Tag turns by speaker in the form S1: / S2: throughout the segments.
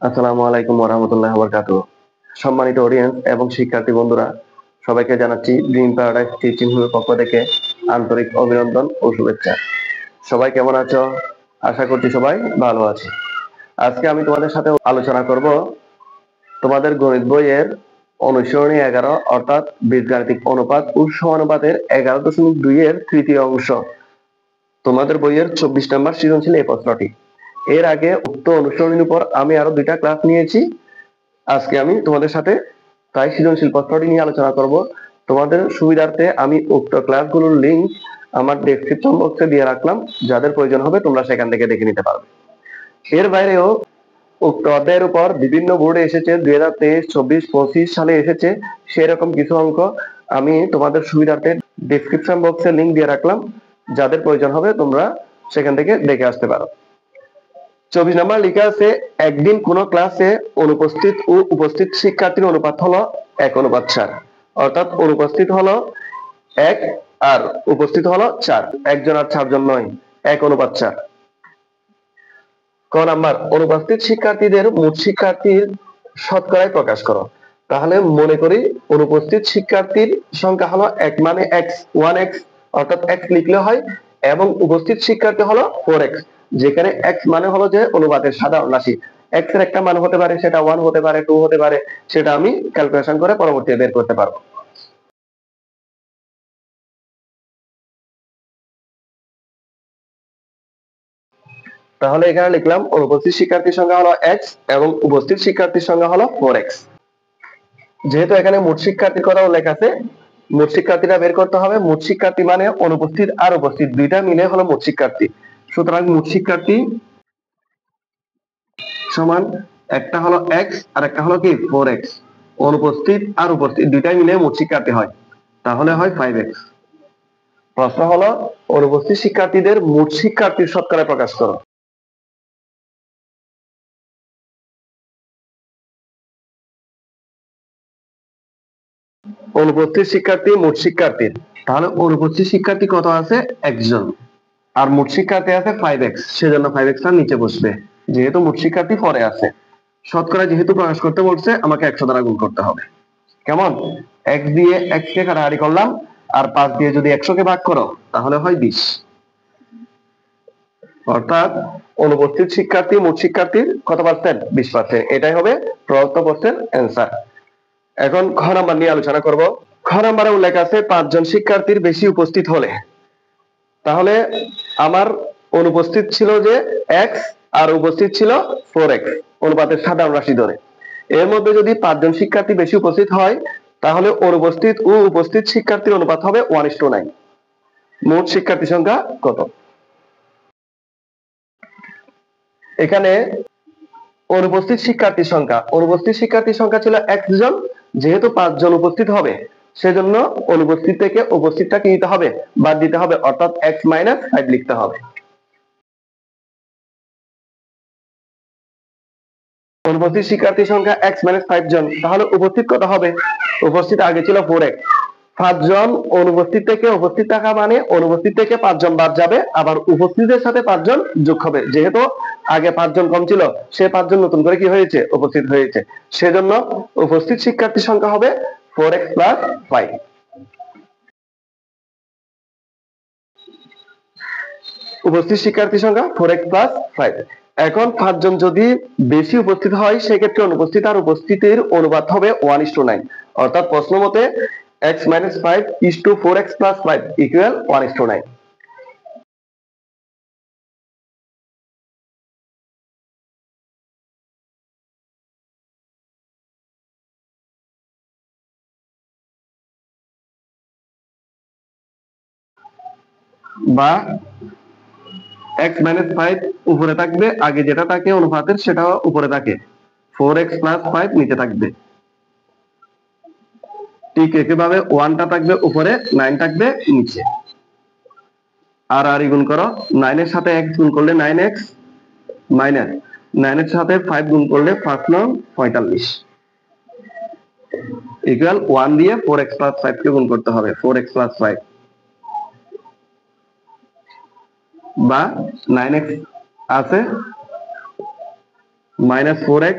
S1: আসসালামু আলাইকুম ওয়া রাহমাতুল্লাহি ওয়া বারাকাতুহু। সম্মানিত অডিয়েন্স এবং শিক্ষার্থী বন্ধুরা, সবাইকে জানাচ্ছি ড্রিম প্যারাডাইস টিচিং হোমের পক্ষ থেকে আন্তরিক অভিনন্দন ও শুভেচ্ছা। সবাই কেমন আছো? আশা করছি সবাই ভালো আছে। আজকে আমি তোমাদের সাথে আলোচনা করব তোমাদের গণিত বইয়ের অনুসরণী 11 অর্থাৎ বীজগাণিতিক অনুপাত ও সমানুপাতের 11.2 এর তৃতীয় অংশ। তোমাদের বইয়ের 24 নম্বর সৃজনশীল এই প্রশ্নটি। এর আগে উক্ত অনুসরণীর উপর আমি আরো 2টা ক্লাস নিয়েছি। আজকে আমি তোমাদের সাথে তাই সৃজনশীল প্রশ্নটি নিয়ে আলোচনা করব। তোমাদের সুবিধার্থে আমি উক্ত ক্লাসগুলোর লিংক আমার ডেসক্রিপশন বক্সে দিয়ে রাখলাম, যাদের প্রয়োজন হবে তোমরা সেখান থেকে দেখে নিতে পারবে। এর বাইরেও উক্ত অধ্যায়ের উপর বিভিন্ন বোর্ডে এসেছে, 2023, 24, 25 সালে এসেছে সেরকম কিছু অঙ্ক আমি তোমাদের সুবিধার্থে ডেসক্রিপশন বক্সে লিংক দিয়ে রাখলাম, যাদের প্রয়োজন হবে তোমরা সেখান থেকে দেখে আসতে পারো। 24 নম্বর লেখা আছে, একদিন কোন ক্লাসে অনুপস্থিত ও উপস্থিত শিক্ষার্থীর অনুপাত হলো 1:4, অর্থাৎ অনুপস্থিত হলো 1 আর উপস্থিত হলো 4, একজন আর 4 জন নয়, 1:4। ক নাম্বার, অনুপস্থিত শিক্ষার্থীদের মোট শিক্ষার্থীর শতকরায় প্রকাশ করো। তাহলে মনে করি অনুপস্থিত শিক্ষার্থীর সংখ্যা হলো 1 মানে x, 1x, অর্থাৎ x লিখলে হয়, এবং উপস্থিত শিক্ষার্থী হলো 4x, যেখানে x মানে হলো যে অনুপাতের সাধারণ রাশি। x এর একটা মান হতে পারে, সেটা 1 হতে পারে, 2 হতে পারে, সেটা আমি ক্যালকুলেশন করে পরবর্তীতে বের করতে পারবো। তাহলে এখানে লিখলাম অনুপস্থিত শিক্ষার্থীর সংখ্যা হলো x এবং উপস্থিত শিক্ষার্থীর সংখ্যা হলো 4x। যেহেতু এখানে মোট শিক্ষার্থীর কথা উল্লেখ আছে, মোট শিক্ষার্থীরা বের করতে হবে। মোট শিক্ষার্থী মানে অনুপস্থিত আর উপস্থিত দুইটা মিলে হলো মোট শিক্ষার্থী। সুতরাং মোট শিক্ষার্থী সমান একটা হলো x আর একটা হলো কি 4x। অনুপস্থিত আর উপস্থিত দুইটাই মিলে মোট শিক্ষার্থী হয়, তাহলে হয় 5x। প্রশ্ন হলো অনুপস্থিত শিক্ষার্থীদের মোট শিক্ষার্থীর শতকরা প্রকাশ করো। অনুপস্থিত শিক্ষার্থী মোট শিক্ষার্থীর, তাহলে অনুপস্থিত শিক্ষার্থী কত আছে? একজন, আর মোট শিক্ষার্থী আছে 5x, সেজন্য 5x টা নিচে বসবে, যেহেতু মোট শিক্ষার্থী পরে আছে। শতকরা যেহেতু প্রকাশ করতে বলছে, আমাকে 100 দ্বারা গুণ করতে হবে। কেমন? x দিয়ে x কে কাটাকাটি করলাম, আর 5 দিয়ে যদি 100 কে ভাগ করো তাহলে হয় 20, অর্থাৎ অনুপস্থিত শিক্ষার্থী মোট শিক্ষার্থীর কত পার্সেন্ট? 20%। এটাই হবে প্রদত্ত প্রশ্নের অ্যান্সার। এখন খ নাম্বার নিয়ে আলোচনা করব। খ নাম্বারে উল্লেখ আছে 5 জন শিক্ষার্থীর বেশি উপস্থিত হলে। তাহলে আমার অনুপস্থিত ছিল যে x আর উপস্থিত ছিল 4x, অনুপাতের সাধারণ রাশি ধরে। এর মধ্যে যদি 5 জন শিক্ষার্থী বেশি উপস্থিত হয়, তাহলে অনুপস্থিত ও উপস্থিত শিক্ষার্থীর অনুপাত হবে 1:9। মোট শিক্ষার্থী সংখ্যা কত? এখানে অনুপস্থিত শিক্ষার্থীর সংখ্যা ছিল 1 জন, যেহেতু 5 জন উপস্থিত হবে সেজন্য অনুপস্থিত থেকে উপস্থিতটা কি দিতে হবে? বাদ দিতে হবে, অর্থাৎ x - 5 লিখতে হবে। অনুপস্থিত শিক্ষার্থীর সংখ্যা x - 5 জন, তাহলে উপস্থিত কত হবে? উপস্থিত আগে ছিল 4x। 5 জন অনুপস্থিত থেকে উপস্থিত থাকা মানে অনুপস্থিত থেকে 5 জন বাদ যাবে, আবার উপস্থিতের সাথে 5 জন যোগ হবে। যেহেতু আগে 5 জন কম ছিল, সে 5 জন নতুন করে কি হয়েছে? উপস্থিত হয়েছে। সেজন্য উপস্থিত শিক্ষার্থীর সংখ্যা হবে 4x + 5। উপস্থিত শিক্ষার্থীর সংখ্যা 4x + 5। এখন 5 জন যদি বেশি উপস্থিত হয়, সেক্ষেত্রে অনুপস্থিত আর উপস্থিতির অনুপাত হবে 1:9, অর্থাৎ প্রশ্ন মতে x - 5 = 4x + 5 = 1:9। বা x - 5 উপরে থাকবে, আগে যেটা থাকে অনুপাতের সেটা উপরে থাকে, 4x + 5 নিচে থাকবে। ঠিক একইভাবে 1 টা থাকবে উপরে, 9 থাকবে নিচে। আর গুণ করো, 9 এর সাথে x গুণ করলে 9x, মাইনাস 9 এর সাথে 5 গুণ করলে 5 9 45 ইকুয়াল 1 দিয়ে 4x + 5 কে গুণ করতে হবে, 4x + 5, বা 9x আছে মাইনাস 4x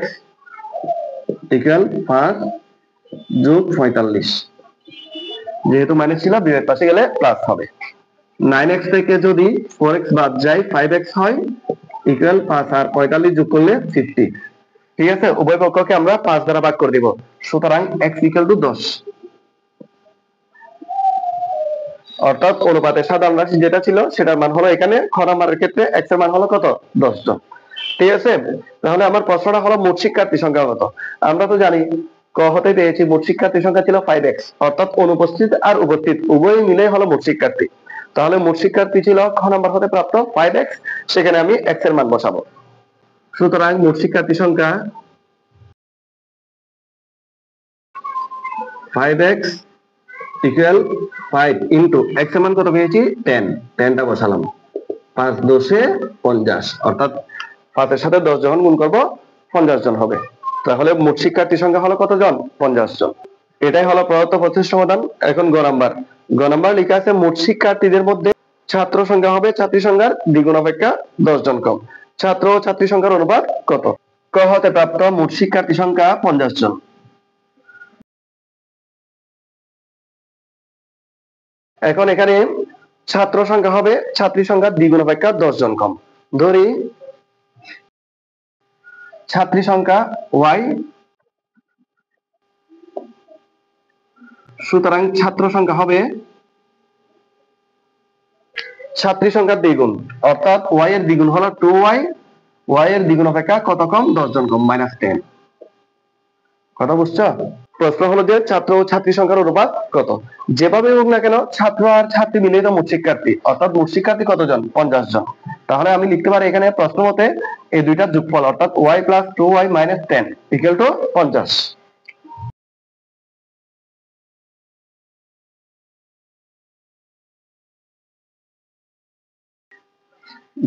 S1: ইকুয়াল 5 যোগ 45, যেহেতু মাইনাস ছিল বিপরীত পাশে গেলে প্লাস হবে। 9x থেকে যদি 4x বাদ যায় 5x হয় ইকুয়াল 5 আর 45 যোগ করলে 50। ঠিক আছে, উভয় পক্ষকে আমরা 5 দ্বারা ভাগ করে দিব, সুতরাং x ইকুয়াল টু 10। অর্থাৎ অনুপাতের সাধারণ রাশি যেটা ছিল সেটার মান হলো এখানে খ নাম্বারের ক্ষেত্রে x এর মান হলো কত, 10 জন। ঠিক আছে, তাহলে আমার প্রশ্নটা হলো মোট শিক্ষার্থী সংখ্যা কত। আমরা তো জানি ক হতে পেয়েছি মোট শিক্ষার্থী সংখ্যা ছিল 5x, অর্থাৎ অনুপস্থিত আর উপস্থিত উভয় মিলে হলো মোট শিক্ষার্থী। তাহলে মোট শিক্ষার্থী ছিল খ নাম্বার হতে প্রাপ্ত 5x, সেখানে আমি x এর মান বসাবো। সুতরাং মোট শিক্ষার্থী সংখ্যা 5x ইকুয়াল 5 ইন্টু x এর মান কত পেয়েছি 10, 10টা বসালাম, 5 10 50, অর্থাৎ 5 এর সাথে 10 যখন গুণ করব 50 জন হবে। তাহলে মোট শিক্ষার্থী সংখ্যা হলো কত জন, 50 জন। এটাই হলো প্রদত্ত প্রশ্নের সমাধান। এখন গ নাম্বার, লেখা আছে মোট শিক্ষার্থীদের মধ্যে ছাত্র সংখ্যা হবে ছাত্রী সংখ্যার দ্বিগুণ অপেক্ষা 10 জন কম, ছাত্র ও ছাত্রী সংখ্যার অনুপাত কত। ক হতে প্রাপ্ত মোট শিক্ষার্থী সংখ্যা 50 জন। এখন এখানে ছাত্র সংখ্যা হবে ছাত্রী সংখ্যার দ্বিগুণ অপেক্ষা 10 জন কম। ধরি ছাত্রী সংখ্যা y, সুতরাং ছাত্র সংখ্যা হবে ছাত্রী সংখ্যার দ্বিগুণ, অর্থাৎ y এর দ্বিগুণ হলো 2y, y এর দ্বিগুণ অপেক্ষা কত কম, 10 জন কম, -10। কথা বুঝছো? প্রশ্ন হলো যে ছাত্র ও ছাত্রী সংখ্যার অনুপাত কত। যেভাবে হোক না কেন ছাত্র আর ছাত্রী মিলে তো মোট শিক্ষার্থী, অর্থাৎ মোট শিক্ষার্থী কতজন, 50 জন। তাহলে আমি লিখতে পারি এখানে প্রশ্ন মতে এই দুইটার যোগফল, অর্থাৎ y + 2y - 10 = 50,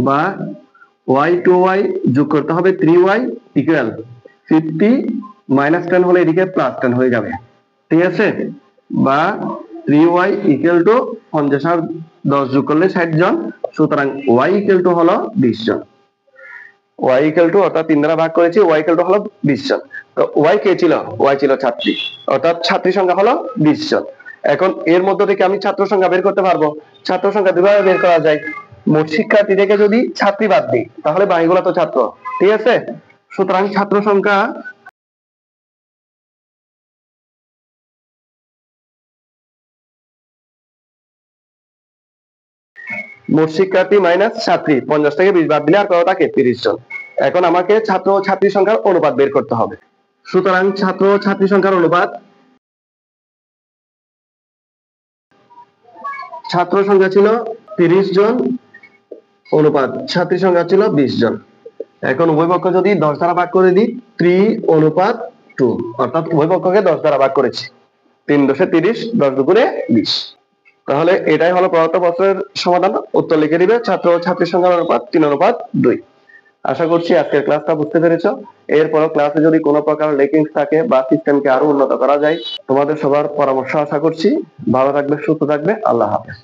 S1: বা y 2y যোগ করতে হবে 3y = 50, -10 হলে এদিকে +10 হয়ে যাবে। ঠিক আছে, বা 3y = 50 আর 10 যোগ করলে 60 জন, সুতরাং y = হলো 20 জন। y অর্থাৎ 3 দ্বারা ভাগ করেছি, y হলো 20 জন। তো y কে ছিল, y ছিল ছাত্রী, অর্থাৎ ছাত্রী সংখ্যা হলো 20 জন। এখন এর মধ্য থেকে আমি ছাত্র সংখ্যা বের করতে পারবো। ছাত্র সংখ্যা দুভাবে বের করা যায়, মোট শিক্ষার্থী থেকে যদি ছাত্রী বাদ দিই তাহলে বাকিগুলো তো ছাত্র। ঠিক আছে, সুতরাং ছাত্র সংখ্যা মোট শিক্ষার্থী মাইনাস ছাত্রী, 50 থেকে 20 বাদ দিলে আর কত থাকে, 30 জন। এখন আমাকে ছাত্র ও ছাত্রী সংখ্যার অনুপাত বের করতে হবে। সুতরাং ছাত্র ও ছাত্রী সংখ্যার অনুপাত, ছাত্র সংখ্যা ছিল 30 জন অনুপাত ছাত্রী সংখ্যা ছিল 20 জন। এখন উভয় পক্ষ যদি 10 দ্বারা ভাগ করে দিই, 3:2, অর্থাৎ উভয় পক্ষকে 10 দ্বারা ভাগ করেছি, 3 × 30, 10 × 20। তাহলে এটাই হলো প্রদত্ত প্রশ্নের সমাধান। উত্তর লিখে দিবে ছাত্র ও ছাত্রী সংখ্যার অনুপাত 3:2। আশা করছি আজকের ক্লাসটা বুঝতে পেরেছো। এরপরও ক্লাসে যদি কোনো প্রকার লেকিংস থাকে বা সিস্টেমকে আরো উন্নত করা যায়, তোমাদের সবার পরামর্শ আশা করছি। ভালো থাকবে, সুস্থ থাকবে, আল্লাহ হাফেজ।